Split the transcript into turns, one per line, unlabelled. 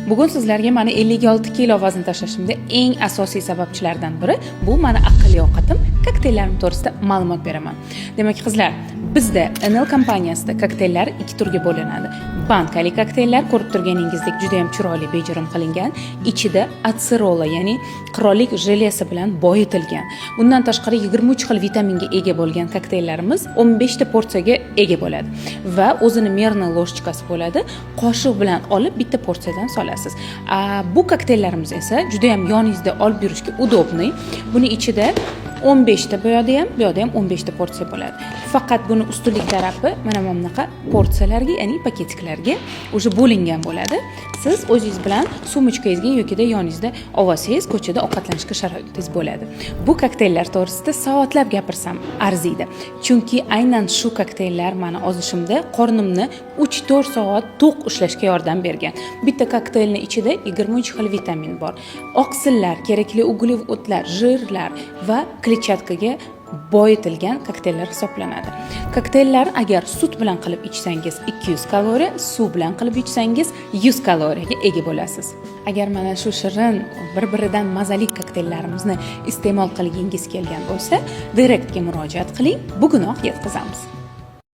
Bugun sizlarga mana 56 kilo vazn tashlashimda eng asosiy sababchilardan biri bu meni aqlli ovqatim, kokteyllarim to'g'risida ma'lumot beraman. Demak, qizlar, bizda NL kompaniyasida kokteyller ikki turga bo'linadi. Bankali kokteyller ko'rib turganingizdek juda ham chiroyli bejirim qilingan, ichida atserola, ya'ni qirollik jelesi bilan boyitilgan. Bundan tashqari 23 xil vitaminga ega bo'lgan kokteyllarimiz 15 ta porsiyaga ega bo'ladi va o'zini merni ложечкасы bo'ladi. Qoshiq bilan olib bitta porsiyadan solasiz. Bu kokteyllarimiz esa juda ham yoningizda olib yurishga udobniy. Buni ichida 15 ta bu yoqda ham 15 ta porsiya bo'ladi. Faqat buni ustunlik tarafi mana bunaqa porsiyalarga, ya'ni paketiklarga o'sha bo'lingan bo'ladi. Siz o'zingiz bilan sumочкangizga yoki yoningizda olsangiz, ko'chada ovqatlanishga sharoitingiz bo'ladi. Bu kokteyllar to'g'risida soatlab gapirsam arziydi. Chunki aynan shu kokteyllar meni ozishimda qornimni 3-4 soat to'q ushlashga yordam bergan. Bitta kokteylning ichida 23 xil vitamin bor. Oqsillar, kerakli uglevodlar, jirlar va kletchatkaga boyitilgan kokteyllar hisoblanadi. Kokteyllar agar sut bilan qilib ichsangiz 200 kaloriya, suv bilan qilib ichsangiz 100 kaloriyaga ega bo'lasiz. Agar mana shu shirin, bir-biridan mazali kokteyllarimizni iste'mol qilgingiz kelgan bo'lsa, direktga murojaat qiling, bugunoq yetkazamiz.